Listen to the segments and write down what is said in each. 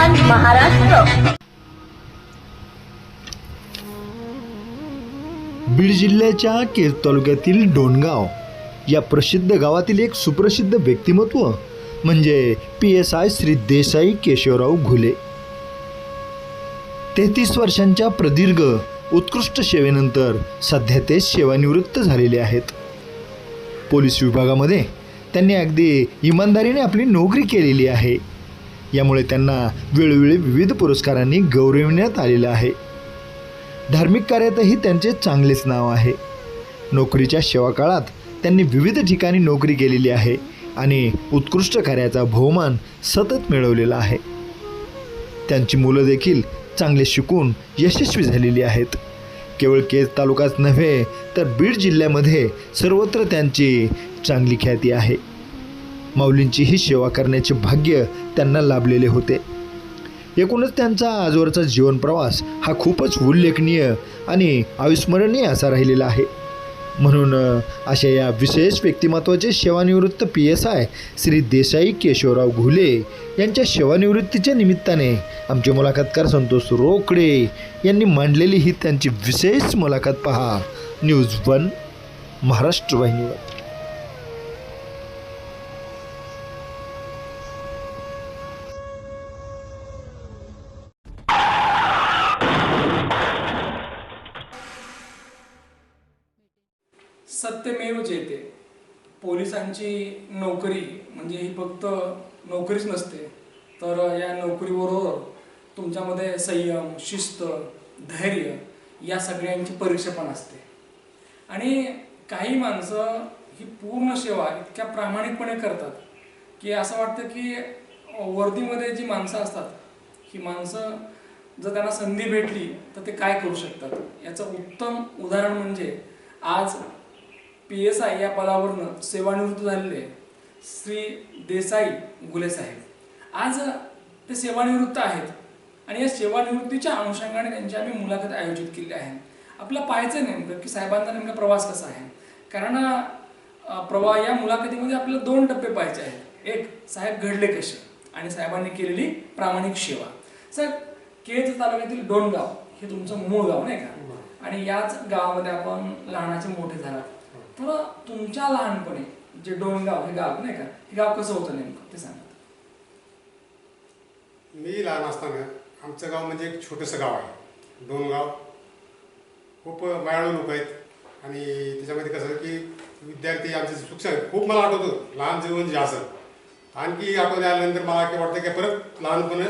स्वाभिमान महाराष्ट्र. बीड जिल्ह्याच्या केज तालुक्यातील डोणगाव या प्रसिद्ध गावातील एक सुप्रसिद्ध व्यक्तिमत्व म्हणजे PSI श्री देसाई केशवराव घुले. 33 वर्षांच्या प्रदीर्घ उत्कृष्ट सेवेनंतर सध्या ते सेवानिवृत्त झालेले आहेत. पोलीस विभागामध्ये त्यांनी अगदी इमानदारीने आपली नोकरी केलेली आहे. यामुळे त्यांना वेळोवेळी विविध पुरस्कारांनी गौरविण्यात आलेलं आहे. धार्मिक कार्यातही त्यांचे चांगलेच नाव आहे. नोकरीच्या सेवा काळात त्यांनी विविध ठिकाणी नोकरी केलेली आहे आणि उत्कृष्ट कार्याचा बहुमान सतत मिळवलेला आहे. त्यांची मुलं देखील चांगले शिकून यशस्वी झालेली आहेत. केवळ केज तालुकाच नव्हे तर बीड जिल्ह्यामध्ये सर्वत्र त्यांची चांगली ख्याती आहे. माऊलींची ही सेवा करण्याचे भाग्य त्यांना लाभलेले होते. एकूणच त्यांचा आजवरचा जीवन प्रवास हा खूपच उल्लेखनीय आणि अविस्मरणीय असा राहिलेला आहे. म्हणून अशा या विशेष व्यक्तिमत्वाचे सेवानिवृत्त PSI श्री देसाई केशवराव घुले यांच्या सेवानिवृत्तीच्या निमित्ताने आमचे मुलाखतकार संतोष रोकडे यांनी मांडलेली ही त्यांची विशेष मुलाखत पहा न्यूज 1 महाराष्ट्र वाहिनीवर. सत्यमेव जयते. पोलिसांची नोकरी म्हणजे ही फक्त नोकरीच नसते, तर या नोकरीबरोबर तुमच्यामध्ये संयम, शिस्त, धैर्य या सगळ्यांची परीक्षा पण असते. आणि काही माणसं ही पूर्ण सेवा इतक्या प्रामाणिकपणे करतात की असं वाटतं की वर्दीमध्ये जी माणसं असतात ही माणसं जर त्यांना संधी भेटली तर ते काय करू शकतात. याचं उत्तम उदाहरण म्हणजे आज PSI या पदावरनं सेवानिवृत्त झालेले श्री देसाई घुले साहेब. आज ते सेवानिवृत्त आहेत आणि या सेवानिवृत्तीच्या अनुषंगाने त्यांची आम्ही मुलाखत आयोजित केली आहे. आपलं पाहायचं नेमकं की साहेबांचा नेमका प्रवास कसा आहे. कारण या मुलाखतीमध्ये आपल्याला 2 टप्पे पाहायचे आहेत. एक, साहेब घडले कसे आणि साहेबांनी केलेली प्रामाणिक सेवा. साहेब, केज तालुक्यातील डोणगाव हे तुमचं मूळ गाव नाही का, आणि याच गावामध्ये आपण लहानाचे मोठे झालात. तर तुमच्या लहानपणी जे डोणगाव हे गाव नाही का, हे गाव कसं होतं नेमकं ते सांगा. मी लहान असताना आमचं गाव म्हणजे एक छोटंसं गाव आहे डोणगाव. खूप मायाळू लोक आहेत आणि त्याच्यामध्ये कसं की विद्यार्थी आमचे शिक्षण खूप मला आठवतं. लहान जीवन जे असं आणखी आठवण आल्यानंतर मला काय वाटतं की परत लहानपण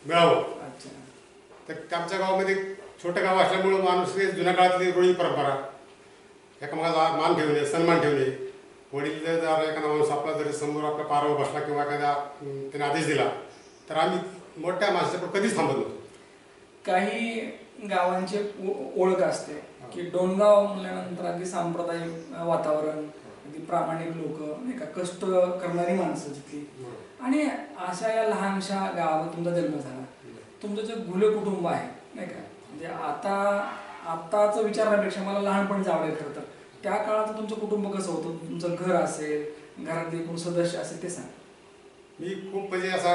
मिळावं. तर आमच्या गावामध्ये छोटं गाव असल्यामुळं माणूस जुन्या काळातली रूढी परंपरा, एकामेकाला मान ठेवणे, सन्मान ठेवणे. वडील जर एखादा माणूस आपला जर समोर आपल्या पारावर बसला किंवा एखाद्या त्याने आदेश दिला तर आम्ही मोठ्या माणसाच्या कधीच थांबत नव्हतो. काही गावांची ओळख असते की डोणगाव म्हणल्यानंतर अगदी सांप्रदायिक वातावरण, अगदी प्रामाणिक लोक नाही का, कष्ट करणारी माणसं जिथली. आणि अशा या लहानशा गावात तुमचा जन्म झाला. तुमचं जे घुले कुटुंब आहे नाही का, म्हणजे आताचं विचारण्यापेक्षा मला लहानपणी जावं खरं तर त्या काळात तुमचं कुटुंब कसं होतं. तुमचं घर असेल, घरातले कोण सदस्य असेल ते सांग. मी खूप म्हणजे असा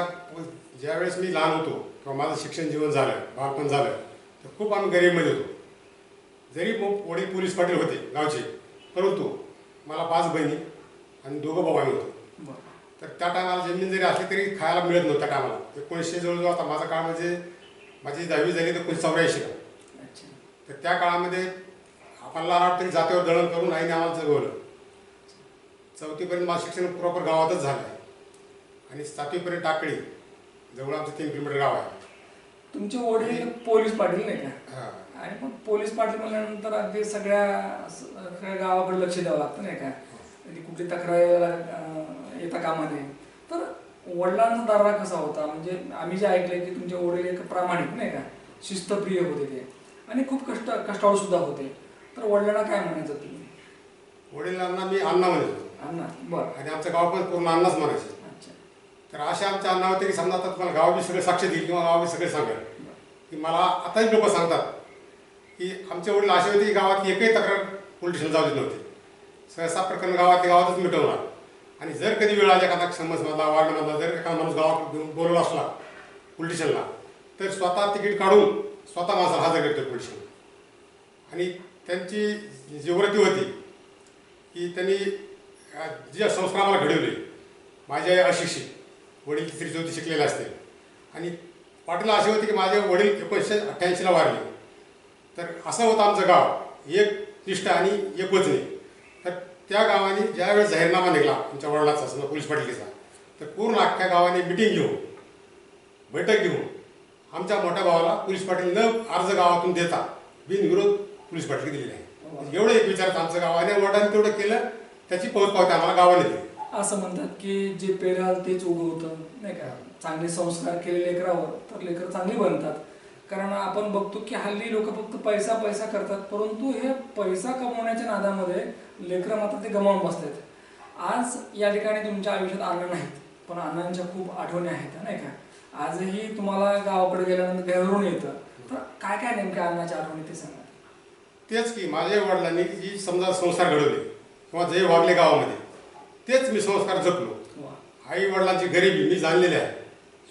ज्यावेळेस मी लहान होतो किंवा माझं शिक्षण जीवन झालं, बालपण झालं, तर खूप आम्ही गरीबमध्ये होतो. जरी वडील पोलीस पाटील होते गावचे, परंतु मला 5 बहिणी आणि 2 भाऊ आम्ही होतो. तर त्या टायमाला जमीन जरी असली तरी खायला मिळत नव्हतं. त्या टायमाला 1900 जवळजवळ आता माझा काळ म्हणजे माझी 10वी झाली तर 1984 का. तर त्या काळामध्ये आपल्याला वाटतं जात्यावर दळण करून आईने आम्हाला जगवलं. 4थीपर्यंत माझं शिक्षण प्रॉपर गावातच झालं आहे आणि 7वीपर्यंत टाकळी जवळ आमचं 3 किलोमीटर गाव आहे. तुमचे वडील पोलीस पाटील नाही का, आणि पण पोलीस पाटील म्हणल्यानंतर अगदी सगळ्या गावाकडे लक्ष द्यावं लागतं नाही का, कुठली तक्रार येता कामा नये. तर वडिलांचा दर्रा कसा होता. म्हणजे आम्ही जे ऐकलंय की तुमचे वडील एक प्रामाणिक नाही का, शिस्तप्रिय होते ते आणि खूप कष्टाळू सुद्धा होते. तर वडिलांना काय म्हणायचं तुम्ही. वडिलांना मी अण्णा म्हणायचो. अण्णा, बरं. आणि आमचं गाव पण पूर्ण अण्णाच म्हणायचं. तर अशा आमच्या अण्णा होते की समजा आता तुम्हाला गाव बी सगळे साक्ष देईल किंवा गाव बी सगळे सांगेल की मला आताही लोक सांगतात की आमचे वडील असे होते की गावात एकही तक्रार पोलीस स्टेशन जाऊ देत नव्हते. सहसा प्रकरण गावातच मिटवणार. आणि जर कधी वेळ आली एखादा समजमधला वार्डमधला जर एखादा माणूस गावात बोलवला असला पोलिटिशियनला तर स्वतः तिकीट काढून स्वतः माणसाला हजर करतो पोलीस आणि त्यांची जी वृत्ती होती की त्यांनी जे संस्कार आम्हाला घडवले, माझे आई अशिक्षित, वडील तिसरी चौथी शिकलेले असते आणि पाटील असे होते की माझे वडील 1988ला वारले. तर असं होतं आमचं गाव, एक निष्ठा आणि एक वचने. तर त्या गावाने ज्यावेळेस जाहीरनामा निघाला आमच्या वडिलांचा समजा पोलीस पाटीलचा, तर पूर्ण अख्ख्या गावाने मिटिंग घेऊन बैठक घेऊन आमच्या मोठ्या भावाला पोलीस पाटील न अर्ज गावातून देता बिनविरोध पोलीस पाटील दिलेले आहे. एवढं एक विचारात आमचं गावाने वडिलांनी तेवढं केलं, त्याची पोचपावती आम्हाला गावाने दिली. असं म्हणतात की जे पेराल तेच उगवतं, नाही का? चांगले संस्कार केले लेकरावर तर लेकरं चांगली बनतात. कारण आपण बघतो की हल्ली लोक फक्त पैसा पैसा करतात, परंतु हे पैसा कमवण्याच्या नादामध्ये लेकरं मात्र ते गमावून बसतात. आज या ठिकाणी तुमच्या आयुष्यात अण्णा नाहीत, पण अण्णांच्या खूप आठवणी आहेत, नाही का? आजही तुम्हाला गावाकडे गेल्यानंतर घरून येतं, तर काय काय नेमक्या अण्णाच्या आठवणी ते सांगा. तेच की माझ्या वडिलांनी जी समजा संस्कार घडवले किंवा जे वागले गावामध्ये, तेच मी संस्कार जपलो. आई वडिलांची गरिबी मी जाणलेली आहे.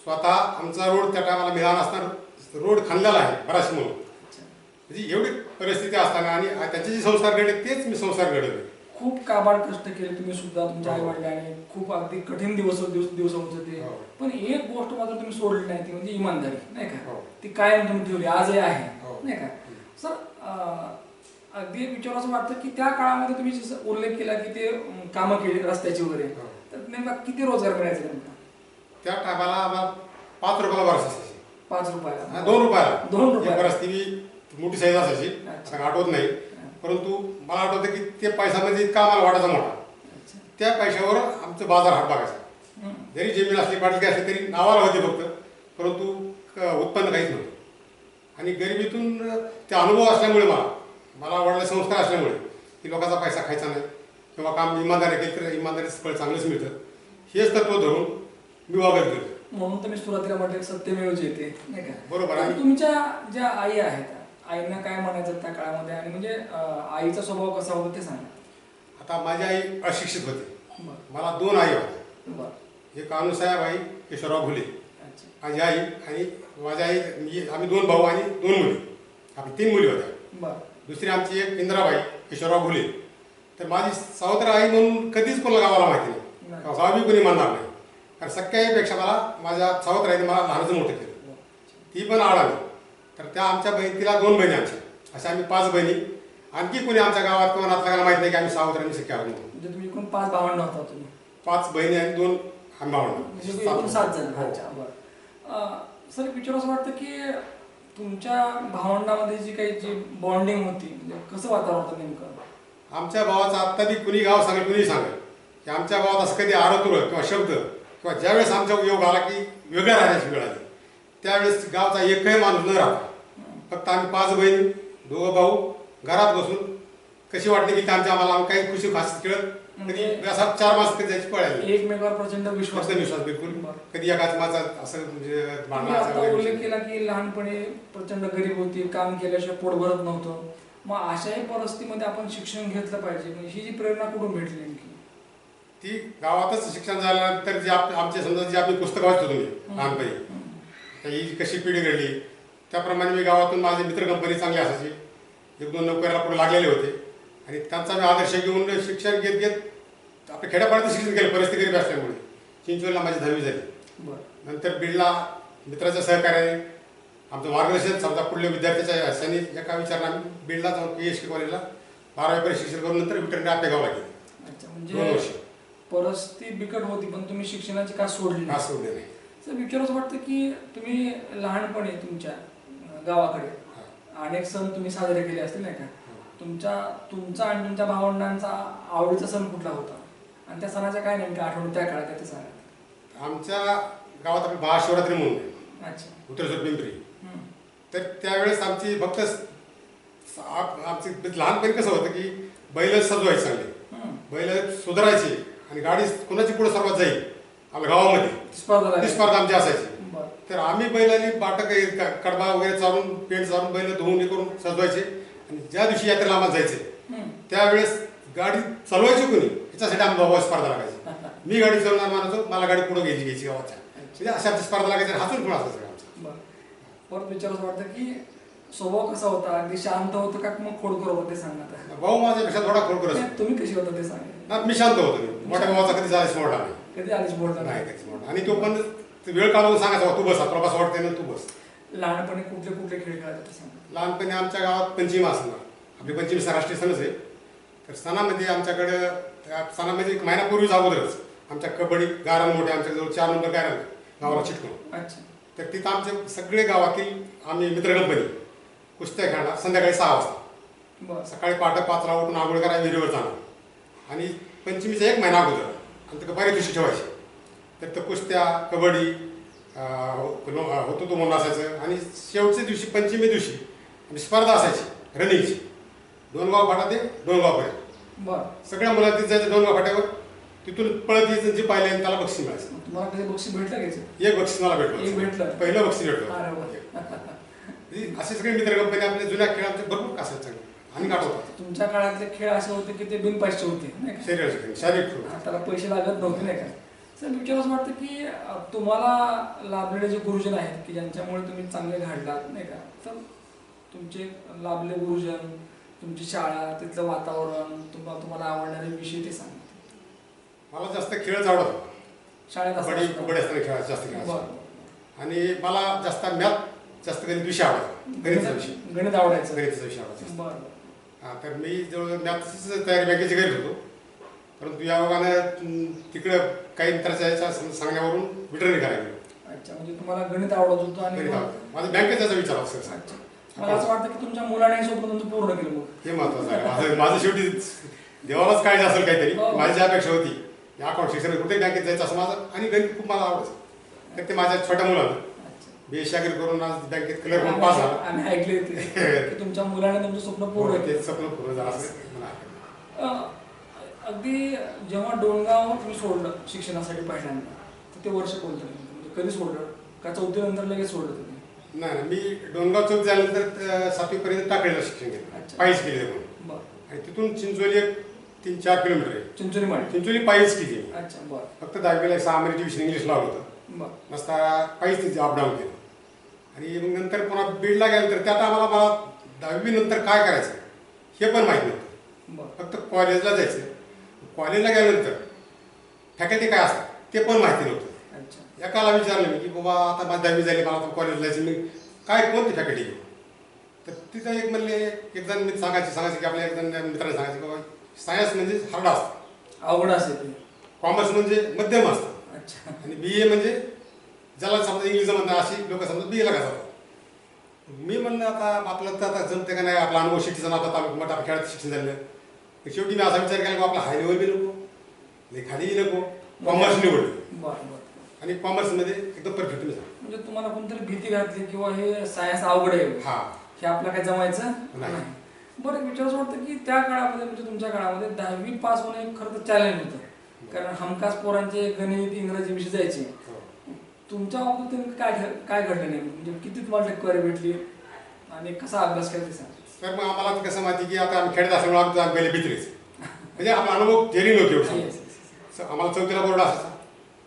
स्वतः आमचा रोड त्या टायमाला मी लहान असताना रोड खाल्लेला आहे बराचशी म्हणून, म्हणजे एवढी परिस्थिती असताना आणि त्याचे जे संस्कार घडले तेच मी संस्कार घडवले. खूप काबाड कष्ट केले तुम्ही सुद्धा, तुमच्या आई वडिलांनी खूप अगदी कठीण दिवस होते ते, पण एक गोष्ट मात्र तुम्ही सोडली नाही, ती म्हणजे इमानदारी, नाही का? ती कायम तुम्ही ठेवली, आजही आहे, नाही का? सर अगदी एक विचार असं वाटतं की त्या काळामध्ये तुम्ही जसं उल्लेख केला की ते कामं केली रस्त्याची वगैरे, तर नेमका किती रोजगार मिळायचा नेमका? त्या टायमाला आम्हाला 5 रुपयाला वर्ष असायची. 5 रुपयाला? 2 रुपयाला. 2 रुपयाला बरंच ती मोठी साईज असायची, आता आठवत नाही, परंतु मला आठवतं की ते पैसा म्हणजे इतका आम्हाला वाटायचा मोठा. त्या पैशावर आमचं बाजार हाट बघायचा. जरी जमीन असली पाटली असली तरी नावाला होते फक्त, परंतु उत्पन्न काहीच नव्हतं. आणि गरिबीतून ते अनुभव असल्यामुळे मला वडिलांचे संस्कार असल्यामुळे की लोकांचा पैसा खायचा नाही किंवा काम इमानदारी केलं तर इमानदारीचं फळ चांगलंच मिळतं, हेच तत्व धरून मी वागत गेलो. म्हणून तुम्ही सुरुवातीला म्हटलं सत्यमेव जयते, नाही का? बरोबर. आणि तुमच्या ज्या आई आहेत, आईंना काय म्हणायचं त्या काळामध्ये, आणि म्हणजे आईचा स्वभाव कसा होता ते सांगा. आता माझी आई अशिक्षित होती. मला 2 आई होत्या. बरं. एक अनुसाहेब आई केशवराव घुले अच्छा. माझी आई, आणि माझ्या आई आम्ही 2 भाऊ आणि 2 मुली, आपली 3 मुली होत्या. बरं. दुसरी आमची एक इंद्राबाई केशवराव घुले. तर माझी सावत्र आई म्हणून कधीच कोणाला गावाला माहिती नाही, गावी कोणी मानणार नाही. कारण सख्या आईपेक्षा मला माझ्या सावत्र आईने मला लहानचं मोठं केलं, ती पण आड आली. तर त्या आमच्या तिला 2 बहिणी आमच्या, अशा आम्ही 5 बहिणी. आणखी कोणी आमच्या गावात किंवा नातलागाला माहिती नाही की आम्ही सावत्रांनी सख्या आहोत म्हणून. म्हणजे तुम्ही एकूण 5 भावंड होता तुम्ही? 5 बहिणी आणि 2 आम्ही म्हणजे एकूण 7 जण. हो. अच्छा. बरं. सर विचार असं वाटतं की तुमच्या भावंडामध्ये जी काही जी बॉन्डिंग होती, म्हणजे कसं वातावरण होतं नेमकं? आमच्या भावाचं आत्ता बी कुणी गाव सांगेल कुणी सांगेल की आमच्या गावात असं कधी आरोतुर किंवा शब्द किंवा ज्यावेळेस आमच्या योग आला की वेगळ्या राहण्याची वेळ आली, त्यावेळेस गावचा एकही माणूस न राहता फक्त आम्ही 5 बहीण 2 भाऊ घरात बसून कशी वाटते की त्यांच्या आम्हाला काही खुशी खास खेळत कधी असा 4 मास कधी जायची पळायला एकमेकावर प्रचंड विश्वास बिलकुल. कधी एकाच माझा असं म्हणजे तुम्ही आता उल्लेख केला की लहानपणी प्रचंड गरीब होती, काम केल्याशिवाय पोट भरत नव्हतं. मग अशाही परिस्थितीमध्ये आपण शिक्षण घेतलं पाहिजे, म्हणजे ही जी प्रेरणा कुठून भेटली नेमकी? ती गावातच शिक्षण झाल्यानंतर जे आमचे समजा जे आपली पुस्तकं वाचतो तुम्ही लहानपणी, ही कशी पिढी घडली त्याप्रमाणे मी गावातून माझे मित्र कंपनी चांगली असायची, 1-2 नोकऱ्याला पुढे लागलेले होते आणि त्यांचा मी आदर्श घेऊन शिक्षण घेत घेत आपल्या खेड्यापाड्यात शिक्षण केलं. परिस्थिती गरीब असल्यामुळे चिंचवडला माझी 10वी झाली. नंतर बीडला मित्राच्या सहकार्याने आमचं मार्गदर्शन समजा पुढल्या विद्यार्थ्याच्या सैनी एका विचाराने आम्ही बीडला जाऊन PHK कॉलेजला 12वी शिक्षण करून नंतर विटरने आपेगावला गेले. अच्छा. म्हणजे परिस्थिती बिकट होती पण तुम्ही शिक्षणाची का सोडली नाही? सर विचार असं वाटतं की तुम्ही लहानपणी तुमच्या गावाकडे अनेक सण तुम्ही साजरे केले असतील, नाही का? तुमचा आणि तुमच्या भावंडांचा आवडीचा सण कुठला होता आणि त्या सणाच्या काय नेमक्या आठवणी त्या काळात ते सांगा. आमच्या गावात आपली महाशिवरात्री म्हणून आहे. अच्छा. उत्तरेश्वर पिंपरी. तर त्यावेळेस आमची फक्त आमची लहानपणी कसं होतं की बैल सजवायचे चांगले, बैल सुधारायचे आणि गाडी कोणाची पुढे सर्वात जाईल आपल्या गावामध्ये ती स्पर्धा आमची असायची. तर आम्ही बैलांनी बाटक कडबा वगैरे चालून पेंट चालून बैल धुवून हे करून सजवायचे आणि ज्या दिवशी यात्रेला आम्हाला जायचे त्यावेळेस गाडी चालवायची कोणी ह्याच्यासाठी आम्हाला बाबा स्पर्धा लागायची. मी गाडी चालवणार मानायचो, मला गाडी पुढे घ्यायची गावाच्या, म्हणजे अशा स्पर्धा लागायची. हसून पण असायचं आमचं. परत विचारायचं वाटतं की स्वभाव कसा होता, अगदी शांत होतं का मग खोडकर होतं ते सांगा आता. भाऊ माझ्यापेक्षा थोडा खोडकर असतो. तुम्ही कशी होता ते सांगा. ना मी शांत होतो. मोठ्या भावाचा कधी जायचं मोठा नाही. कधी आलीच बोलता नाही कधीच मोठा. आणि तो पण वेळ काढून सांगायचा, तू बस, तुला बस वाटते ना, तू बस. लहानपणी कुठले कुठले खेळ खेळायचे ते सांगा. लहानपणी आमच्या गावात पंचमी असणार. आपली पंचमी राष्ट्रीय सणच आहे. तर सणामध्ये आमच्याकडं त्या सणामध्ये एक महिन्यापूर्वीच अगोदरच आमच्या कबड्डी गारण मोठे, आमच्याजवळ 4 नंबर गारण गावाला चिटकून. अच्छा. तर तिथं आमचे सगळे गावातील आम्ही मित्र कंपनी कुस्त्या खेळणार संध्याकाळी 6 वाजता. बरं. सकाळी पहाटे 5ला उठून आंघोळ करा, विहिरीवर जाणार. आणि पंचमीचा 1 महिना अगोदर आमच्या बऱ्याच दिवशी ठेवायचे. तर त्या कुस्त्या, कबड्डी होतो तो म्हणून असायचं. आणि शेवटच्या दिवशी पंचमी दिवशी आम्ही स्पर्धा असायची रनिंगची. डोनगाव फाटा ते डोनगावपर्यंत बरं. सगळ्या मुलांना तिथे जायचं डोनगाव फाट्यावर. तिथून पळत यायचं, जे पाहिलं त्याला बक्षीस मिळायचं. तुम्हाला कधी बक्षीस भेटलं घ्यायचं? एक बक्षीस मला भेटलं. एक भेटलं? पहिलं बक्षीस भेटलं. अरे वा. असे सगळे मित्र कंपनी आपल्या जुन्या खेळांचे भरपूर असायचे चांगले आणि आठवतात. तुमच्या काळातले खेळ असे होते की ते बिनपैसे होते नाही का? शारीरिक खेळ. त्याला पैसे लागत नव्हते नाही का? सर विचार असं वाटतं की तुम्हाला लाभलेले जे गुरुजन आहेत की ज्यांच्यामुळे तुम्ही चांगले घडलात नाही का, तर तुमचे लाभले गुरुजन, तुमची शाळा, तिथलं वातावरण, तुम्हाला आवडणारे विषय ते सांगा. मला जास्त खेळच आवडत होता. शाळेत कबड्डी असताना खेळायचं जास्त खेळायचं. आणि मला जास्त मॅथ जास्त गणित विषय आवडायचा. गणिताचा विषय, गणित आवडायचं. गणिताचा विषय आवडायचा. बरं. तर मी जवळ मॅथचीच तयारी बँकेची करीत होतो. परंतु या योगानं तिकडं काही मित्राच्या याच्या सांगण्यावरून विटरणी करायला गेलो. अच्छा, म्हणजे तुम्हाला गणित आवडत होतं आणि माझा बँकेत त्याचा विचार असतो. अच्छा. मला असं वाटतं की तुमच्या मुलाने स्वप्न तुमचं पूर्ण केलं मग. हे महत्वाचं आहे. माझं शेवटी देवालाच काळजी असेल काहीतरी. माझी जी अपेक्षा होती या अकाउंट शिक्षण कुठे बँकेत जायचं असं माझं. आणि गणित खूप मला आवडायचं. तर ते माझ्या छोट्या मुलानं बेशागिरी करून आज बँकेत क्लिअर करून पास झाला. आम्ही ऐकले होते की तुमच्या मुलाने तुमचं स्वप्न पूर्ण केलं. स्वप्न पूर्ण झालं असं मला. अगदी जेव्हा डोणगाव तुम्ही सोडलं शिक्षणासाठी पहिल्यांदा, तर ते वर्ष कोणतं, म्हणजे कधी सोडलं का 4थी नंतर लगेच सोडलं तुम्ही? नाही मी डोंगराव चौक झाल्यानंतर 7वी पर्यंत टाकळीला शिक्षण घेतलं. पायीच केली म्हणून. बरं. आणि तिथून चिंचोली एक 3-4 किलोमीटर आहे. चिंचोली पायीच केली. अच्छा. बरं. फक्त 10वीला 6 महिन्याची विषय इंग्लिश लावलं होतं. बरं. नसता पायीच तिथे अपडाऊन केलं. आणि मग नंतर पुन्हा बीडला गेल्यानंतर त्या टायमाला मला 10वी नंतर काय करायचं हे पण माहीत नव्हतं. बरं. फक्त कॉलेजला जायचं. कॉलेजला गेल्यानंतर फॅकल्टी काय असतात ते पण माहिती नव्हतं. अच्छा. एकाला विचारलं मी की बाबा आता माझी 10वी झाली, मला कॉलेजला जायचं, मी काय कोणती फॅकल्टी घेऊ. तर तिथं एक म्हणले, एक जण मी सांगायचे की आपल्या एक जण मित्राने सांगायचे की बाबा सायन्स म्हणजे हार्ड असतं, अवघड असेल. कॉमर्स म्हणजे मध्यम असतं. अच्छा. आणि BA म्हणजे ज्याला समजा इंग्लिश जमत अशी लोक समजा BA ला घालतात. मी म्हणलं आता आपलं तर आता जमते का नाही, आपला अनुभव शिक्षण आता तालुका मोठा खेळात शिक्षण झालं. शेवटी मी असा विचार केला की आपला हाय लेवल बी नको, खालीही नको, कॉमर्स निवडलं. बरं. आणि कॉमर्समध्ये एकदम परफेक्ट मी झालो. म्हणजे तुम्हाला कोणतरी भीती घातली किंवा हे सायन्स अवघड आहे, हा हे आपलं काय जमायचं नाही. बरं, विचारायचं वाटतं की त्या काळामध्ये म्हणजे तुमच्या काळामध्ये 10वी पास होणं एक खरं तर चॅलेंज होतं. कारण हमखास पोरांचे गणित, इंग्रजी विषय जायचे. तुमच्या बाबतीत काय घडलं नाही, म्हणजे किती तुम्हाला टक्केवारी भेटली आणि कसा अभ्यास केला ते सांगा. तर मग आम्हाला कसं माहिती की आता आम्ही खेळत असल्यामुळे आम्ही पहिले भीतीच म्हणजे आपला अनुभव गेली नव्हती एवढं. आम्हाला 4थीला बोर्ड असायचा.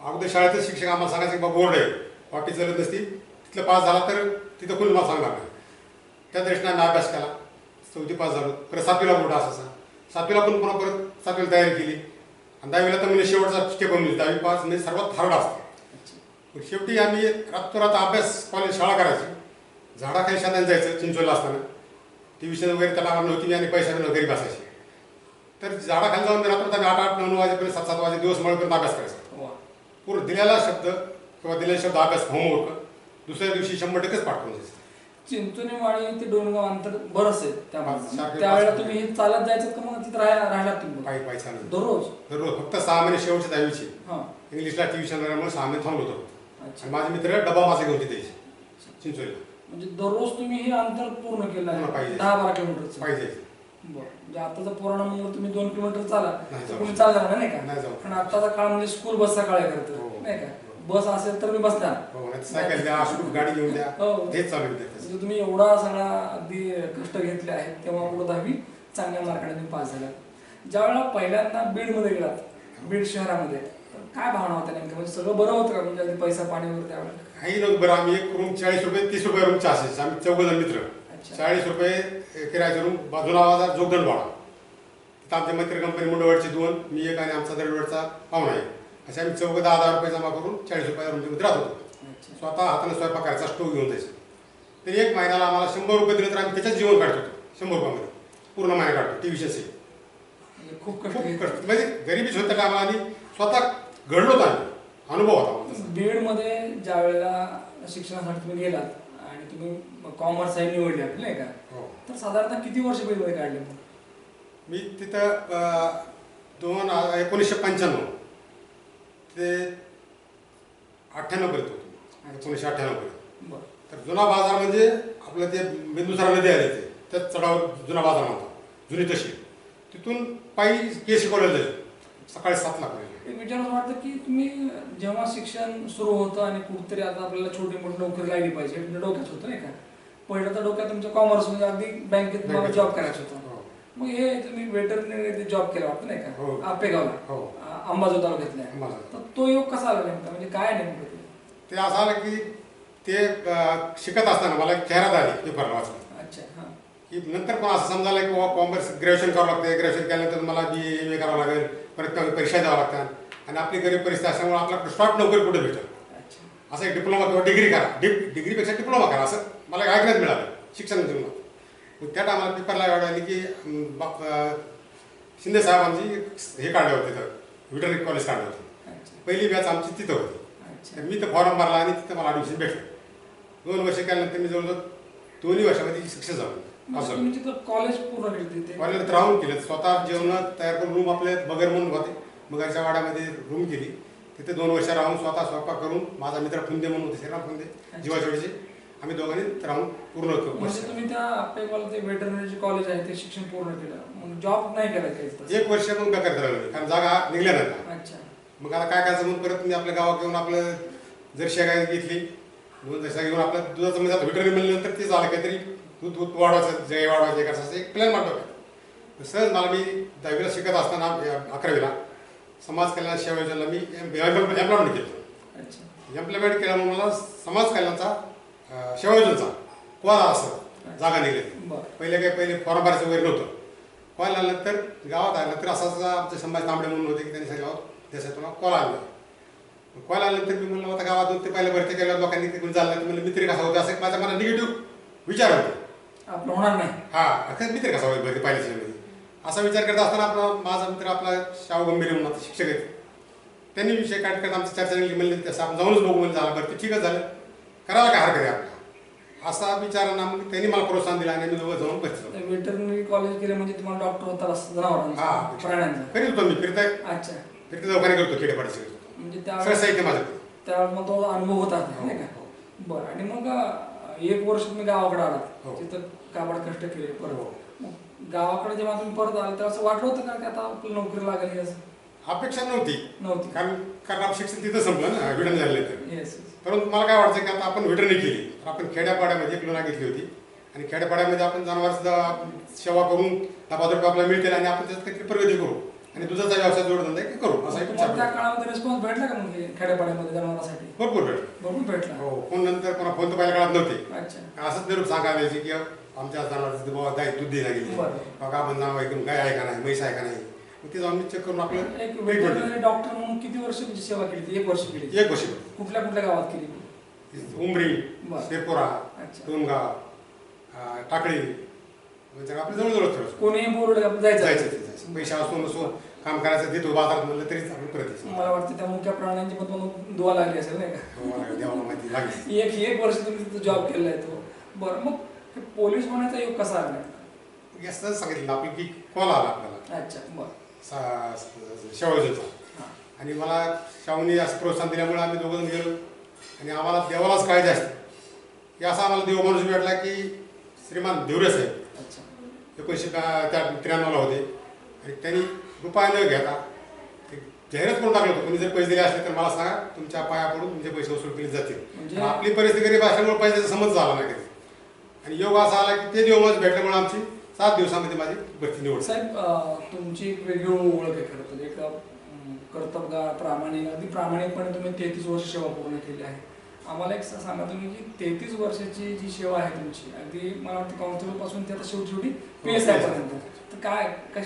अगोदर शाळेतच शिक्षक आम्हाला सांगायचे की बोर्ड आहे, वाटी चालत नसती, तिथलं पास झाला तर तिथं कोणी मला सांगणार नाही. त्या दृष्टीने आम्ही अभ्यास केला. 4थी पास झालो. परत 7वीला बोर्ड असायचा. 7वीला पण पुन्हा परत 7वीला तयारी केली. आणि 10वीला तर म्हणजे शेवटचा स्टेप म्हणजे 10वी पास म्हणजे सर्वात हार्ड असतं. शेवटी आम्ही रातोरात अभ्यास कॉलेज शाळा करायची. झाडाखाली शेतात जायचं चिंचोला असताना. ट्युशन वगैरे त्याला आम्हाला नव्हती आणि पैसा घरी बसायचे. तर झाडाखाली जाऊन रात्र आम्ही 8-9 वाजेपर्यंत 7-7 वाजे दिवस मळपर्यंत अभ्यास करायचा. पूर्ण दिलेला शब्द किंवा दिलेला शब्द अभ्यास होमवर्क दुसऱ्या दिवशी 100% पाठ करून जायचं. चिंचोलीवाडी ते डोणगाव अंतर बरंच आहे. त्यावेळेला तुम्ही चालत जायचं का मग तिथं राहायला तुम्ही? पायी चालत दररोज फक्त 6 महिने शेवटच्या 10वीचे इंग्लिशला ट्युशन राहिल्यामुळे 6 महिने थांबलो होतो. आणि माझे मित्र डबा माझा घेऊन द्यायचे चिंचोलीला. म्हणजे दररोज तुम्ही हे अंतर पूर्ण केलं आहे 10-12 किलोमीटरचं पाहिजे. बरं. म्हणजे आताचा पुराणा म्हणून तुम्ही 2 किलोमीटर चाला नाही तुम्ही चालणार नाही का? नाही जाऊ. पण आताचा काळ म्हणजे स्कूल बसचा काळ करतो नाही का? बस असेल तर मी बसणार, सायकल द्या, गाडी घेऊन द्या, हेच चालू आहे. म्हणजे तुम्ही एवढा सगळा अगदी कष्ट घेतले आहेत तेव्हा पुढे 10वी चांगल्या मार्काने तुम्ही पास झाला. ज्या वेळेला पहिल्यांदा बीडमध्ये गेलात, बीड शहरामध्ये, तर काय भावना होत्या नेमकं, म्हणजे सगळं बरं होतं का, म्हणजे अगदी पैसा पाणी वगैरे त्यावेळेला? काही नव्हतं बरं. आम्ही एक रूम 40 रुपये 30 रुपये रूमचे असायचे. आम्ही 14 मित्र. अच्छा. 40 रुपये किरायचा रूम, बाजूला आवाजात जोगदंड भाडा. तिथं आमच्या मित्र कंपनी मुंडवडची 2, मी एक आणि आमचा दरडवडचा पाहुणा आहे. असे आम्ही 10,000 रुपये जमा करून 40 रुपये रूमच्या राहत होतो. अच्छा. स्वतः हाताने स्वयंपाक करायचा, स्टोव घेऊन जायचं. तरी एक महिन्याला आम्हाला 100 रुपये दिले तर आम्ही त्याच्यात जीवन काढत होतो. 100 रुपयामध्ये पूर्ण महिना काढतो. ट्युशन से म्हणजे खूप कष्ट खूप घेतले. कष्ट, म्हणजे गरिबीच होतं का आम्हाला, आणि स्वतः घडलो होतो आम्ही. अनुभव होता आम्हाला तसा. बीडमध्ये ज्या वेळेला शिक्षणासाठी तुम्ही गेलात आणि तुम्ही कॉमर्स साईड निवडली आपली, नाही का, हो. तर साधारणतः किती वर्ष बीडमध्ये काढले मग? मी तिथं 1995 ते 98 पर्यंत होतो. 1998 पर्यंत. बरं. तर जुना बाजार म्हणजे आपलं ते बिंदुसारा नदी आली ते त्याच चढावर जुना बाजार म्हणतात, जुनी तशी. तिथून पायी केसी कॉलेज जायचं सकाळी 7 ला कॉलेज. एक विचार असं वाटतं की तुम्ही जेव्हा शिक्षण सुरू होतं आणि कुठेतरी आता आपल्याला छोटी मोठी नोकरी लागली पाहिजे हे तुमच्या डोक्यात होतं, नाही का? पहिलं तर डोक्यात तुमचं कॉमर्स म्हणजे अगदी बँकेत तुम्हाला जॉब करायचं होतं. हो. मग हे तुम्ही वेटरनरी जॉब केला वाटतं, नाही हो. का, आपेगावला, हो. अंबाजोगाई तालुक्यातला आहे. अंबाजोगाई. तर तो योग कसा आला नेमका, म्हणजे काय नेमकं ते? ते असं आलं की ते शिकत असताना मला एक जाहिरात आली पेपरला वाचलं अच्छा. हां. की नंतर पण असं समजायला की कॉमर्स ग्रॅज्युएशन करावं लागतं. ग्रॅज्युएशन केल्यानंतर मला BA MA करावं लागेल, परत काही परीक्षा द्यावं लागतात, आणि आपली गरीब परिस्थिती असल्यामुळे आपल्याला शॉर्ट नोकरी कुठे भेटेल. अच्छा. असं एक डिप्लोमा किंवा डिग्री करा, डिग्रीपेक्षा डिप्लोमा करा, असं मला ऐकण्यात मिळालं शिक्षण जीवनात. मग त्या टायमाला पेपरला एवढं आली की शिंदे साहेबांची हे काढले होते, तिथं व्हेटरनरी कॉलेज काढलं होतं. अच्छा. पहिली बॅच आमची तिथं होती. अच्छा. तर मी तर फॉर्म भरला आणि तिथं मला ॲडमिशन भेटलं. 2 वर्ष केल्यानंतर मी जवळजवळ 2 वर्षामध्ये शिक्षण झालं. म्हणजे असं तुम्ही तिथं कॉलेज पूर्ण केलं तिथे? कॉलेजात राहून केलं. स्वतः जेवण तयार करून रूम आपले बगर म्हणून होते, बगरच्या वाड्यामध्ये रूम केली. तिथे 2 वर्ष राहून स्वतः स्वयंपाक करून, माझा मित्र फुंदे म्हणून होते, श्रीराम फुंदे, जीवाचोडीचे, आम्ही दोघांनी राहून पूर्ण म्हणजे तुम्ही त्या आपेगावला ते वेटरनरी कॉलेज आहे ते शिक्षण पूर्ण केलं, मग जॉब नाही केला काही? 1 वर्ष मग बेकार झालं, कारण जागा निघल्या नव्हत्या. अच्छा. मग आता काय करायचं म्हणून परत मी आपल्या गावात घेऊन आपलं जर्शी गाय घेतली. 2 जर्शी घेऊन आपल्या दुधाचं म्हणजे व्हेटरनरी म्हणल्यानंतर ते झालं काहीतरी दूध वाढवायचं, जय वाढवायचं, करायचं असं एक प्लॅन मांडतो. सहज मला मी 10वीला शिकत असताना 11वीला समाज कल्याण सेवा योजनेला मी एम्प्लॉयमेंट केलं. अच्छा. एम्प्लॉयमेंट केल्यामुळे मला समाज कल्याणचा सेवा योजनेचा कॉल असं जागा निघली. पहिले फॉर्म भरायचं वगैरे नव्हतं. कॉल आल्यानंतर गावात आल्यानंतर असाच आमचे संभाजी तांबडे म्हणून होते की त्यांनी सांगितलं गावात त्यासाठी तुला कॉल आला. कॉल आल्यानंतर मी म्हणलं होता गावातून ते पहिल्या भरती केल्या लोकांनी तिकडून चाललं तर म्हणलं मित्र कसा होता, असं माझ्या मला निगेटिव्ह विचार होते. आपलं होणार नाही. हा, मित्र कसा होईल भरती पहिल्याच्या वेळी असा विचार करत असताना आपला माझा मित्र आपला शाहू गंभीर म्हणून आता शिक्षक आहेत, त्यांनी विषय काढत करत आमची चर्चा निघली. म्हणले तसं आपण जाऊनच बघू म्हणजे झालं बरं, ठीकच झालं, करायला काय हरकत आहे आपल्याला असा विचारांना मग त्यांनी मला प्रोत्साहन दिलं आणि आम्ही दोघं जाऊन भरती. वेटरनरी कॉलेज केलं म्हणजे तुम्हाला डॉक्टर होता जनावरांचा, प्राण्यांचा करीत होतो मी. फिरताय. अच्छा. फिरते दवाखाने करतो, खेडेपाडीचे म्हणजे सगळं साहित्य माझं. त्यावेळेस मग तो अनुभव होता, नाही का? बरं. आणि मग 1 वर्ष तुम्ही गावाकडे आलात, तिथं काबाड कष्ट केले. परत मग गावाकडे जेव्हा तुम्ही परत आले तेव्हा असं वाटलं होतं का की आता आपली नोकरी लागेल? असं अपेक्षा नव्हती, कारण आपण शिक्षण तिथं संपलं ना, व्हिडन झाले तर. येस. परंतु मला काय वाटतं की आता आपण व्हेटरनरी केली तर आपण खेड्यापाड्यामध्ये एक लोना घेतली होती आणि खेड्यापाड्यामध्ये आपण जनावरांचा सेवा करून 10 रुपये आपल्याला मिळतील आणि आपण त्याच्यात काहीतरी प्रगती करू आणि दुधाचा व्यवसाय जोडधंदा करू असा एक विचार. त्या काळामध्ये रिस्पॉन्स भेटला का मग खेड्यापाड्यामध्ये जनावरांसाठी? भरपूर भेटला. हो. फोन नंतर कोणा फोन तर पहिल्या काळात नव्हते. अच्छा. असंच निरूप सांगायला यायचे की आमच्या जनावरांचं बाबा गाय दूध द्यायला गेली, बाबा आपण जनावर ऐकून गाय आहे का नाही, म्हैस आहे का नाही, मग ते जाऊन चेक करून आपलं एक वेटरनरी डॉक्टर म्हणून किती वर्ष तुमची सेवा केली? 1 वर्ष केली. 1 वर्ष. कुठल्या गावात केली? उमरी, शेरपुरा, टोनगाव, टाकळी, म्हणजे आपल्या जवळजवळ कोणीही बोर्ड जायचं. पैसा असून काम करायचं देतो बाजारात म्हणलं तरीच आपण परत. मला वाटतं त्या मुख्य प्राण्यांची पण तुम्हाला दुवा लागली असेल, नाही का? देवाला माहिती लागली. 1 वर्ष तुम्ही तिथं जॉब केलेला आहे तो. बरं. मग पोलीस होण्याचा योग कसा आला? असं सांगितलं आपलं की कॉल आला आपल्याला. अच्छा. बरं. सेवा योजनेचा आणि मला शाहूने असं प्रोत्साहन दिल्यामुळे आम्ही दोघं गेलो आणि आम्हाला देवालाच काळजी असते की असा आम्हाला देव माणूस भेटला की श्रीमान देवरे साहेब. अच्छा. 1993 होते आणि त्यांनी रुपया न घेता जाहिरात करून टाकलं होतं, कोणी जर पैसे दिले असले तर मला सांगा, तुमच्या पाया पडून तुमचे पैसे वसूल केले जातील. म्हणजे आपली परिस्थिती गरीब असल्यामुळे पैशाचा समज झाला नाही कधी आणि योग असा आला की ते देव माणूस भेटल्यामुळे आमची 7 दिवसामध्ये माझी भरती निवड. साहेब तुमची एक वेगळी ओळख आहे खरं तर. एक कर्तबगार, प्रामाणिक, अगदी प्रामाणिकपणे तुम्ही 33 वर्ष सेवा पूर्ण केली आहे. आम्हाला एक सांगा तुम्ही की 33 वर्षाची जी सेवा आहे तुमची, अगदी मला वाटतं कॉन्स्टेबल पासून ते आता शेवटी PSI पर्यंत, तर काय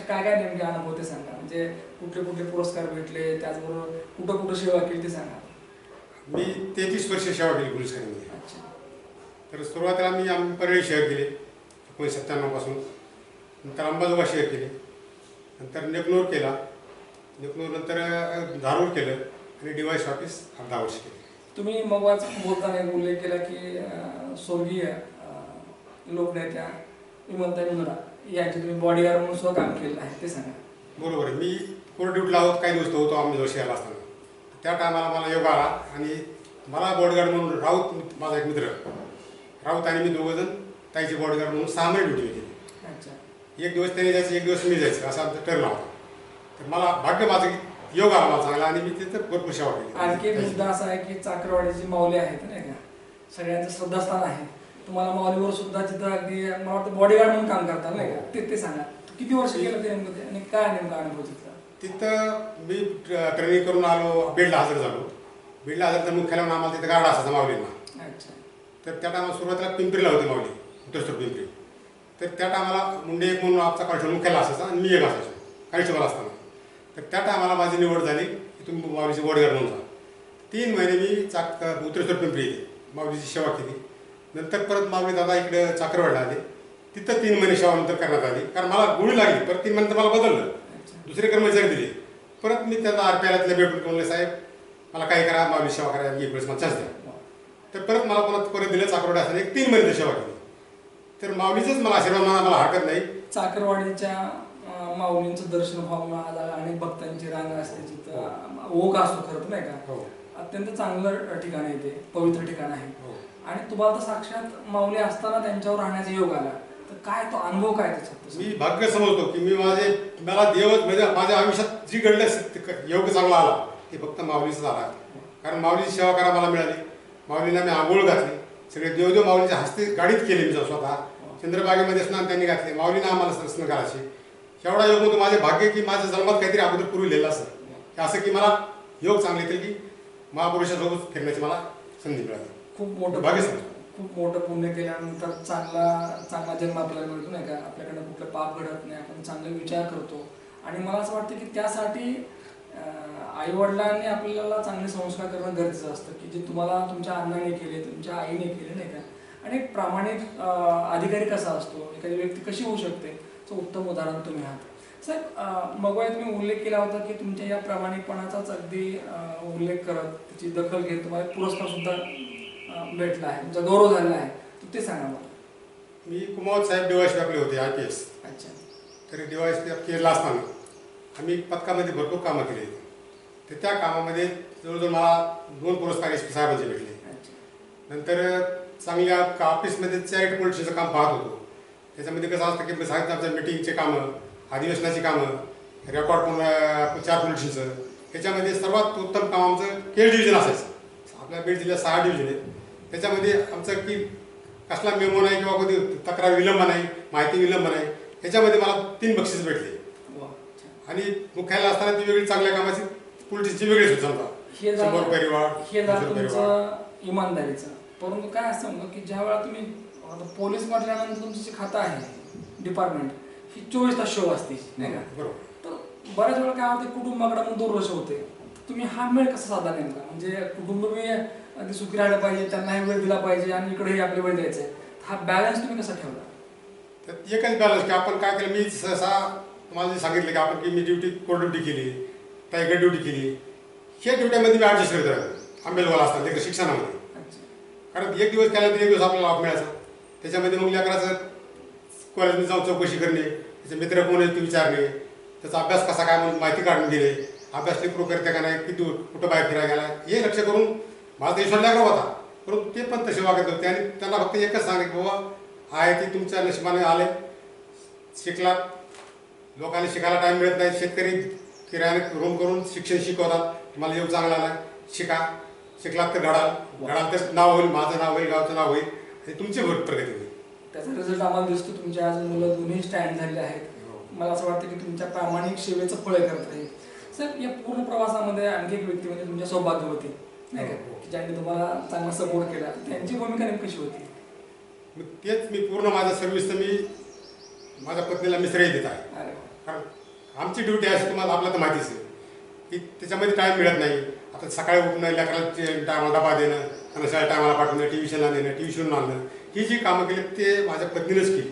काय नेमके अनुभव ते सांगा. म्हणजे कुठले कुठले पुरस्कार भेटले, त्याचबरोबर कुठं कुठं सेवा केली ते सांगा. मी 33 वर्ष सेवा केली पोलीस खात्यामध्ये. अच्छा. तर सुरुवातीला आम्ही परळी शहर केले 1997 पासून, नंतर अंबाजोगाई शहर केले, नंतर नेकनूर केला, नेकनूर नंतर धारूर केलं आणि DYS ऑफिस 10 वर्ष केले. तुम्ही मगच बोलताना एक उल्लेख केला की स्वर्गीय लोकनेत्या इमनताई मुंदडा यांचे तुम्ही बॉडीगार्ड म्हणून सुद्धा काम केलेलं आहे, ते सांगा. बरोबर आहे. मी कोर्ट ड्युटीला आहोत काही दिवस होतो आम्ही जोशी यायला असताना. त्या टायमाला मला योग आला आणि मला बॉडीगार्ड म्हणून राऊत, माझा एक मित्र राऊत आणि मी दोघंजण ताईचे बॉडीगार्ड म्हणून 6 महिने ड्युटी केली. अच्छा. एक दिवस त्याने जायचं, एक दिवस मी जायचं, असं आमचं ठरलं होतं. तर मला भाग्य माझं की योग आला मला चांगला आणि मी तिथं भरपूर सेवा आणखी एक केली. मुद्दा असा आहे की चाकरवाडीची माऊली आहेत नाही का, सगळ्यांचं श्रद्धास्थान आहे. तुम्हाला माऊलीवर सुद्धा तिथं अगदी मला वाटतं बॉडीगार्ड म्हणून काम करतात नाही का, ते सांगा. किती वर्ष केलं ते नेमकं ते आणि काय नेमका अनुभव तिथला? तिथं मी ट्रेनिंग करून आलो, बीडला हजर झालो. बीडला हजर तर मुख्यालय म्हणून आम्हाला तिथं गार्ड असायचा माऊलींना. अच्छा. तर त्या टायमाला सुरुवातीला पिंपरीला होती माऊली, उत्तरस्तर पिंपरी. तर त्या टायमाला मुंडे एक म्हणून आमचा कॉन्स्टेबल मुख्यालय असायचा आणि मी एक असायचो कॉन्स्टेबल असताना. तर त्या टायमाला माझी निवड झाली की तुम्ही माऊलीची बॉडीगार्ड म्हणून जा. 3 महिने मी उत्तरेश्वर पिंपरी येते माऊलीची सेवा केली. नंतर परत माऊली दादा इकडे चाकरवाडला आले, तिथं 3 महिने सेवा नंतर करण्यात आली. कारण मला गोळी लागली, परत 3 महिने मला बदललं, दुसरे कर्मचारी दिले. परत मी त्यांना RPIला भेटून म्हणले साहेब मला काय करा, माऊली सेवा करा, एक वेळेस मला चान्स द्या. तर परत मला परत दिलं चाकरवाडी असताना एक 3 महिने सेवा केली. तर माऊलीचंच मला आशीर्वाद म्हणा, मला हरकत नाही. चाकरवाडीच्या माऊलींचं दर्शन व्हावं, अनेक भक्तांची रांग असते जिथं ओघ असतो खरं तर नाही का. हो. अत्यंत चांगलं ठिकाण आहे ते, पवित्र ठिकाण आहे. हो. आणि तुम्हाला तर साक्षात माऊली असताना त्यांच्यावर राहण्याचा योग आला, तर काय तो अनुभव काय त्याच्यात? मी भाग्य समजतो की मला देवच म्हणजे माझ्या आयुष्यात जी घडलं योग चांगला आला ते फक्त माऊलीच आला. कारण माऊलीची सेवा करा मला मिळाली. माऊलीला मी आंघोळ घातली, सगळे देवदेव माऊलीच्या हस्ते गाडीत केले मी स्वतः. चंद्रबागेमध्ये स्नान त्यांनी घातले, माऊलीनं आम्हाला स्नान करायचे. एवढा योग होतो. माझे भाग्य की माझ्या जन्मात काहीतरी अगोदर पूर्वी लिहिलं असं की मला योग चांगले येतील की महापुरुषासोबत फिरण्याची मला संधी मिळाली. खूप मोठं भाग्य खूप मोठं पुण्य केल्यानंतर चांगला जन्म आपल्याला मिळतो नाही का. आपल्याकडे कुठलं पाप घडत नाही, आपण चांगले विचार करतो. आणि मला असं वाटतं की त्यासाठी आईवडिलांनी आपल्याला चांगले संस्कार करणं गरजेचं असतं की जे तुम्हाला तुमच्या अण्णाने केले, तुमच्या आईने केले नाही का. आणि एक प्रामाणिक अधिकारी कसा असतो, एखादी व्यक्ती कशी होऊ शकते, उत्तम उदाहरण तुम्ही आहात. साहेब मगवाय तुम्ही उल्लेख केला होता की तुमच्या या प्रामाणिकपणाचाच अगदी उल्लेख करत त्याची दखल घेत तुम्हाला पुरस्कार सुद्धा भेटला आहे, तुमचा गौरव झालेला आहे, तर ते सांगा मला. मी कुमावत साहेब DYS आपले होते IPS. अच्छा. तरी DYS केरला असताना आम्ही पथकामध्ये भरपूर कामं केली. तर त्या कामामध्ये जवळजवळ मला 2 पुरस्कार SP साहेबांचे भेटले. नंतर चांगल्या ऑफिसमध्ये चॅरिटी पोलिटिशियनचं काम पाहत होतो. त्याच्यामध्ये कसं असतं की साहित्याच्या मिटिंगचे कामं, अधिवेशनाची कामं, रेकॉर्ड 4 पोलिटिशियनचं, ह्याच्यामध्ये सर्वात उत्तम काम आमचं केळ डिव्हिजन असायचं. आपल्या बीड जिल्ह्यात 6 डिव्हिजन आहेत. त्याच्यामध्ये आमचं की कसला मेमो नाही किंवा कधी तक्रार विलंब नाही, माहिती विलंब नाही, ह्याच्यामध्ये मला 3 बक्षीस भेटले. आणि मुख्यालय असताना ती वेगळी चांगल्या कामाची पोलिटिक्सची वेगळीच होती. समजा हे झालं परिवार तुमचं इमानदारीचं. परंतु काय असतं की ज्या वेळा तुम्ही पोलीस म्हटल्यानंतर तुमचं जे खातं आहे डिपार्टमेंट ही 24 तास शो असते नाही का. बरोबर. तर बऱ्याच वेळा काय होते, कुटुंबाकडे मग दुर्लक्ष होते. तुम्ही हा मेळ कसा साधा नेमका, म्हणजे कुटुंब मी अगदी सुखी राहिलं पाहिजे, त्यांनाही वेळ दिला पाहिजे आणि इकडेही आपले वेळ द्यायचा आहे, हा बॅलन्स तुम्ही कसा ठेवला? तर एकच बॅलन्स की आपण काय केलं, मी सहसा तुम्हाला जे सांगितलं की आपण की मी कोर्ट ड्युटी केली, टायगर ड्युटी केली, ह्या ड्युट्यामध्ये मी ॲडजस्ट करत राहिलो आंबेलवाला असताना तिकडे शिक्षणामध्ये. कारण एक दिवस केल्यानंतर एक दिवस आपल्याला लाभ मिळायचा. त्याच्यामध्ये मग लेकराचं कॉलेजमध्ये जाऊन चौकशी करणे, त्याचे मित्र कोण आहेत ते विचारणे, त्याचा अभ्यास कसा काय म्हणून माहिती काढून दिले, अभ्यास लेकरू करते का नाही, किती कुठं बाहेर फिरायला गेला, हे लक्ष करून माझा देशाला लेकरा होता. परंतु ते पण तसे वागत होते. आणि त्यांना फक्त एकच सांगितलं की बाबा आहे ते तुमच्या नशिबाने आले, शिकला, लोकांना शिकायला टाईम मिळत नाही, शेतकरी किरायाने रूम करून शिक्षण शिकवतात, तुम्हाला योग चांगला आला, शिकलात तर घडाल तर नाव होईल, माझं नाव होईल, गावचं नाव होईल आणि तुमची प्रगती होईल. त्याचा रिझल्ट आम्हाला दिसतो. तुमचे आज मुलं दोन्ही स्टँड झालेले आहेत. मला असं वाटतं की तुमच्या प्रामाणिक सेवेचं फळ करत आहे. सर या पूर्ण प्रवासामध्ये आणखी एक व्यक्ती म्हणजे तुमच्या सौभाग्यवती नाही का, की ज्यांनी तुम्हाला चांगला सपोर्ट केला, त्यांची भूमिका नेमकी कशी होती? मग तेच मी पूर्ण माझं सर्व्हिस तर मी माझ्या पत्नीला मी श्रेय देत आहे. अरे वा. कारण आमची ड्युटी अशी तुम्हाला आपल्याला तर माहितीच आहे की त्याच्यामध्ये टाईम मिळत नाही. आता सकाळी उठणं, लेकराला टायमाला डबा देणं, आणि शाळेत टायमाला पाठवणं, ट्युशनला नेणं, ट्युशन आणणं, ही जी कामं केली ते माझ्या पत्नीनंच केली.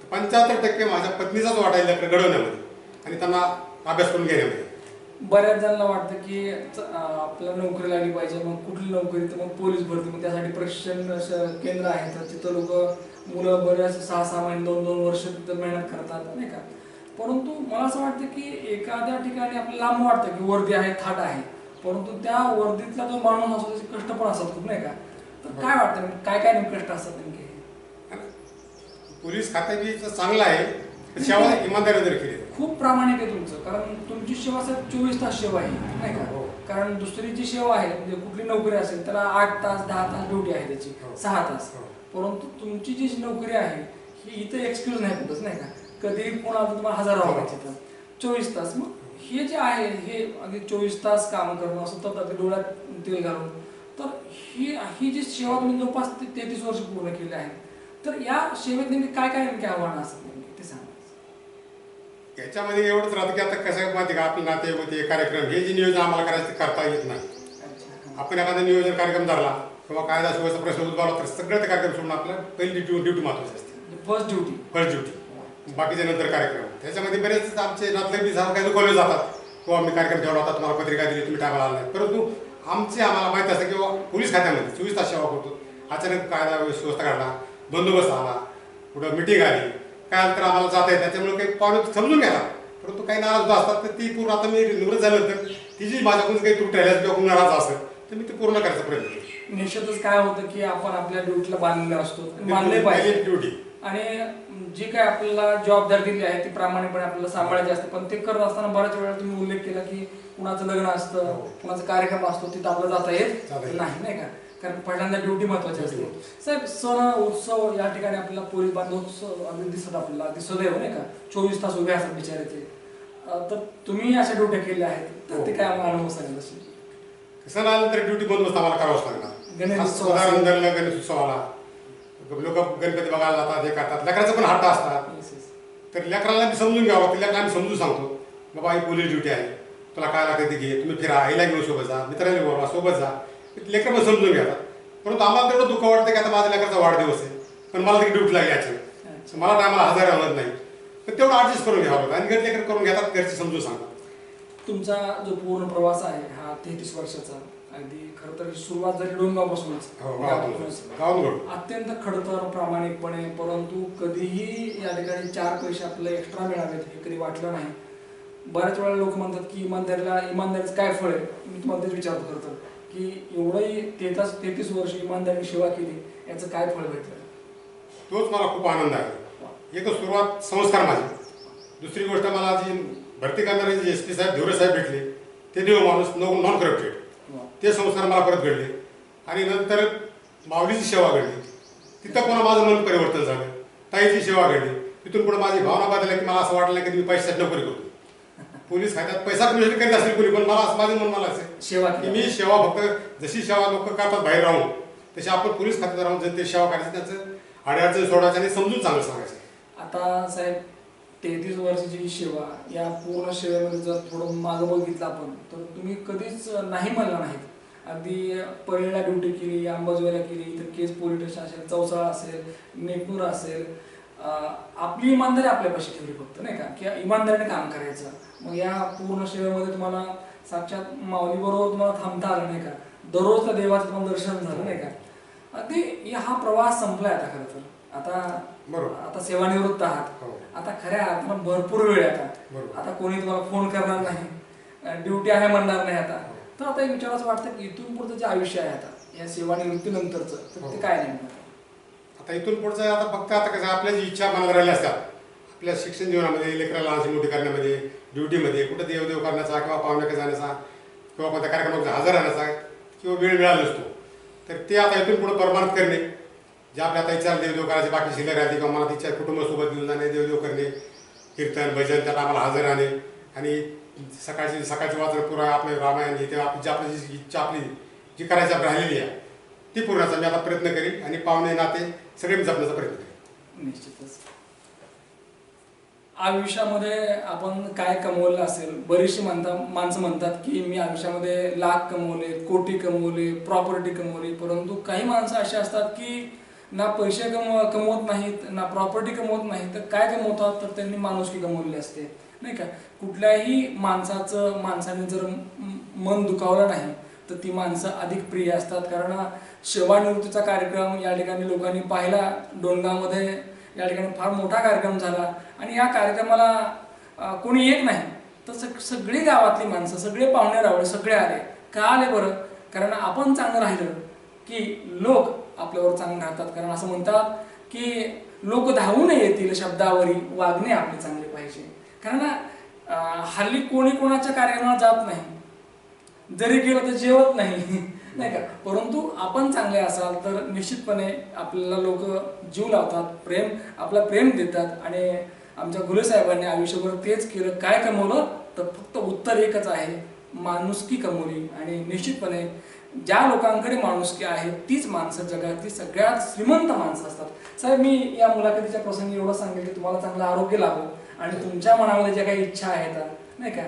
75% माझ्या पत्नीचाच वाटायला लेकरं घडवण्यामध्ये आणि त्यांना अभ्यास करून घेण्यामध्ये. बऱ्याच जणांना वाटतं की आपल्याला नोकरी लागली पाहिजे, मग कुठली नोकरी, तर मग पोलीस भरती, मग त्यासाठी प्रशिक्षण केंद्र आहे, तर तिथं लोक मुलं बऱ्याच 6-6 महिने 2-2 वर्ष तिथं मेहनत करतात नाही का. परंतु मला असं वाटतं की एखाद्या ठिकाणी आपल्याला लांब वाटतं की वर्दी आहे, थाट आहे, परंतु त्या वर्दीतला जो माणूस असतो त्याचे कष्ट पण असतात खूप नाही का. तर काय वाटतं काय काय नेमके कष्ट असतात नेमके? पोलीस खातं बी चांगलं आहे, सेवा इमानदारी जर केली खूप प्रामाणिक आहे तुमचं, कारण तुमची सेवा सर 24 तास सेवा आहे नाही का. कारण दुसरी जी सेवा आहे म्हणजे कुठली नोकरी असेल त्याला 8 तास 10 तास ड्युटी आहे त्याची, 6 तास. परंतु तुमची जी नोकरी आहे ही इथं एक्सक्यूज नाही कुठंच नाही का. कधी कोणाला तुम्हाला हजार वागायचे तर 24 तास. मग हे जे आहे हे अगदी 24 तास काम करणं, सतत अगदी डोळ्यात तेल घालून, तर ही जी सेवा तुम्ही जवळपास 33 वर्ष पूर्ण केली आहे, तर या सेवेत नेमकी काय काय नेमकी आव्हानं असतात नेमकी ते सांगा. याच्यामध्ये एवढंच राहतं की आता कसं माहिती का, आपले नाते होते कार्यक्रम हे जे नियोजन आम्हाला करायचं ते करता येत नाही. आपण एखादा नियोजन कार्यक्रम धरला किंवा कायदा सुव्यवस्था प्रश्न उद्भवला तर सगळं ते कार्यक्रम सोडून आपल्याला पहिली ड्युटी महत्वाची असते. फर्स्ट ड्युटी बाकीच्या नंतर कार्यक्रम. त्याच्यामध्ये बरेच आमचे नातले बी काही दुखवले जातात किंवा आम्ही कार्यक्रम ठेवला होता, तुम्हाला पत्रिका दिली, तुम्ही टाकायला आला नाही. परंतु आम्हाला माहिती असतं किंवा पोलीस खात्यामध्ये 24 तास सेवा करतो. अचानक कायदा सुव्यवस्था काढला, बंदोबस्त आला, कुठं मिटिंग आली, काय तर आम्हाला जाता येत, त्याच्यामुळे काही पाहुणे समजून घ्यायला. परंतु काही नाराज असतात तर ती पूर्ण, आता मी निवृत्त झाल्यानंतर ती जी माझ्याकडून काही त्रुटी राहिल्या किंवा कोण नाराज असेल तर मी ते पूर्ण करायचा प्रयत्न करतो. निश्चितच काय होतं की आपण आपल्या ड्युटीला बांधलेला असतो, मानले पाहिजे ड्युटी, आणि जी काय आपल्याला जबाबदारी दिली आहे ती प्रामाणिकपणे आपल्याला सांभाळायची असते. पण ते करत असताना बऱ्याच वेळा तुम्ही उल्लेख केला की कुणाचं लग्न असतं, कुणाचा कार्यक्रम असतो, तिथं आपल्याला जाता येत नाही का. कारण पहिल्यांदा ड्युटी महत्वाची असते. साहेब सण उत्सव या ठिकाणी आपल्याला पोलीस बांधव अगदी दिसत, आपल्याला दिसत आहे नाही का, 24 तास उभे असतात बिचारे ते. तर तुम्ही अशा ड्युट्या केल्या आहेत, तर ते काय आम्हाला अनुभव सांगितलं असेल? कसं आलं तर ड्युटी बंदोबस्त आम्हाला करावंच लागणार. गणेशोत्सव, गणेशोत्सवाला लोक गणपती बघायला जातात, हे करतात, लेकराचं पण हट्ट असतात. तर लेकराला मी समजून घ्यावं, ते लेकराला आम्ही समजून सांगतो बाबा ही पोलीस ड्युटी आहे, तुला काय लागते ते घे, तुम्ही फिरा, आईला घेऊन सोबत जा, मित्रांनी बोलवा सोबत जा. लेकर पण समजून घेतात. परंतु आम्हाला तेवढं दुःख वाटतं की आता माझ्या लेकराचा वाढदिवस आहे, पण मला तरी ड्युटी लागली याची, मला टायमाला हजर राहत नाही, तर तेवढं ॲडजस्ट करून घ्यावं लागतं. आणि घर लेकर करून घेतात, घरचे समजून सांगतात. तुमचा जो पूर्ण प्रवास आहे हा 33 वर्षाचा, अगदी खरं तर सुरुवात झाली डोंगापासूनच, अत्यंत खडतर प्रामाणिकपणे, परंतु कधीही या ठिकाणी 4 पैसे आपल्याला एक्स्ट्रा मिळावेत हे कधी वाटलं नाही. बऱ्याच वेळा लोक म्हणतात की इमानदारीचं काय फळ आहे. मी तुम्हाला तेच विचारतो खरं तर की एवढंही 33 वर्ष इमानदारीने सेवा केली, याचं काय फळ भेटलं? तोच मला खूप आनंद आहे. एक सुरुवात संस्कार माझे, दुसरी गोष्ट मला जी भरती करणारे जे SP साहेब धुरे साहेब भेटले, ते देव माणूस नॉन करप्टेड, ते संस्कार मला परत घडले. आणि नंतर माऊलीची सेवा घडली, तिथं पुन्हा माझं मन परिवर्तन झालं. ताईची सेवा घडली, तिथून पुढे माझी भावना बदलली की मला असं वाटलं की मी पैशासाठी नोकरी करतो. पोलीस खात्यात पैसा कमिशन करीत असेल कोणी, पण मला माझं मन मला असेल सेवा की मी सेवा फक्त जशी सेवा लोक करतात बाहेर राहून, तशी आपण पोलीस खात्यात राहून जनतेची सेवा करायची, त्याचं अडचण सोडायचं आणि समजून चांगलं सांगायचं. आता साहेब 33 वर्षाची सेवा, या पूर्ण सेवेमध्ये जर थोडं मागं बघितलं आपण, तर तुम्ही कधीच नाही म्हणला नाहीत. अगदी परळीला ड्युटी केली, अंबाजोगाईला केली, इतर केस पोलीस स्टेशन असेल, चौसाळा असेल, नेटनूर असेल. आपली इमानदारी आपल्यापाशी ठेवली फक्त नाही का, की इमानदारीने काम करायचं. मग या पूर्ण सेवेमध्ये तुम्हाला साक्षात माऊलीबरोबर तुम्हाला थांबता आलं नाही का, दररोज त्या देवाचं तुम्हाला दर्शन झालं नाही का. अगदी हा प्रवास संपलाय आता. खरं तर आता सेवानिवृत्त आहात, आता खऱ्या अर्थानं भरपूर वेळ आहे. आता कोणी तुम्हाला फोन करणार नाही, ड्युटी आहे म्हणणार नाही आता. तर आता एक विचार असं वाटतं की इथून पुढचं जे आयुष्य आहे आता या सेवानिवृत्तीनंतरचं, तर ते काय नाही? आता इथून पुढचं आता फक्त आता कसं आपल्या जी इच्छा मनात राहिल्या असतात, आपल्या शिक्षण जीवनामध्ये लेकराला लहानशी मोठी करण्यामध्ये, ड्युटीमध्ये, कुठं देवदेव करण्याचा किंवा पाहुण्याकडे जाण्याचा किंवा कोणत्या कार्यक्रमात हजर राहण्याचा किंवा वेळ मिळाला नसतो, तर ते आता इथून पुढे परमानंट करणे. जे आपल्या आता इच्छा देवदेव करायचे बाकी शिल्लक राहते किंवा मला इच्छा कुटुंबासोबत घेऊन जाणे, देवदेव करणे, कीर्तन भजन, त्यात आम्हाला हजर राहणे आणि सकाळची वाचन पुरा आपले रामायण हे ते आपली जी इच्छा आपली जी करायची राहिलेली आहे ती पूर्णाचा मी आता प्रयत्न करीन आणि पाहुणे नाते सगळे मी जपण्याचा प्रयत्न करेन. निश्चितच आयुष्यामध्ये आपण काय कमवलं असेल, बरीचशी माणसं म्हणतात की मी आयुष्यामध्ये लाख कमवले, कोटी कमवले, प्रॉपर्टी कमवली, परंतु काही माणसं अशी असतात की ना पैसे कमवत नाहीत, ना प्रॉपर्टी कमवत नाहीत, तर काय कमवतात तर त्यांनी माणुसकी कमवलेली असते, नाही का. कुठल्याही माणसाने जर मन दुखावलं नाही तर ती माणसं अधिक प्रिय असतात. कारण सेवानिवृत्तीचा कार्यक्रम या ठिकाणी लोकांनी पाहिला, डोंगरामध्ये या ठिकाणी फार मोठा कार्यक्रम झाला आणि या कार्यक्रमाला कोणी एक नाही तर सगळी गावातली माणसं, सगळे पाहुणे रावळे सगळे आले. का आले बरं? कारण आपण चांगलं राहिलं की लोक आपल्यावर चांगले राहतात. कारण असं म्हणतात की लोक धावून येतील शब्दावरी, वागणे आपले चांगले पाहिजे. कारण हल्ली कोणी कोणाच्या कार्यक्रमाला जात नाही, जरी गेलं तर जेवत नाही, नाही का. परंतु आपण चांगले असाल तर निश्चितपणे आपल्याला लोक जीव लावतात, आपला प्रेम देतात. आणि आमच्या घुले साहेबांनी आयुष्यभर तेच केलं. काय कमवलं तर फक्त उत्तर एकच आहे, माणुसकी कमवली. आणि निश्चितपणे ज्या लोकांकडे माणुसकी आहे तीच माणसं जगातली सगळ्यात श्रीमंत माणसं असतात. साहेब, मी या मुलाखतीच्या प्रसंगी एवढं सांगेल की तुम्हाला चांगलं आरोग्य लाभो आणि तुमच्या मनामध्ये ज्या काही इच्छा आहेत, नाही का,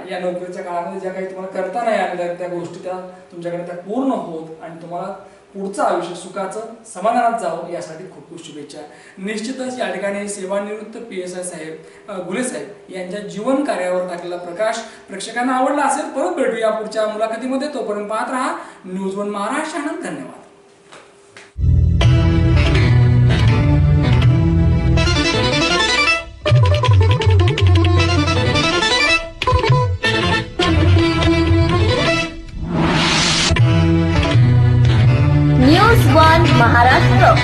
या नोकरीच्या काळामध्ये ज्या काही तुम्हाला करता नाही आलेल्या त्या गोष्टी त्या तुमच्याकडे त्या पूर्ण होत आणि तुम्हाला पुढचं आयुष्य सुखाचं समाधानात जावं यासाठी खूप खूप शुभेच्छा. निश्चितच या ठिकाणी सेवानिवृत्त PSI साहेब घुले साहेब यांच्या जीवन कार्यावर टाकलेला प्रकाश प्रेक्षकांना आवडला असेल. परत भेटूया पुढच्या मुलाखतीमध्ये. तोपर्यंत पाहत राहा न्यूज 1 महाराष्ट्र. धन्यवाद. न्यूज 1 महाराष्ट्र.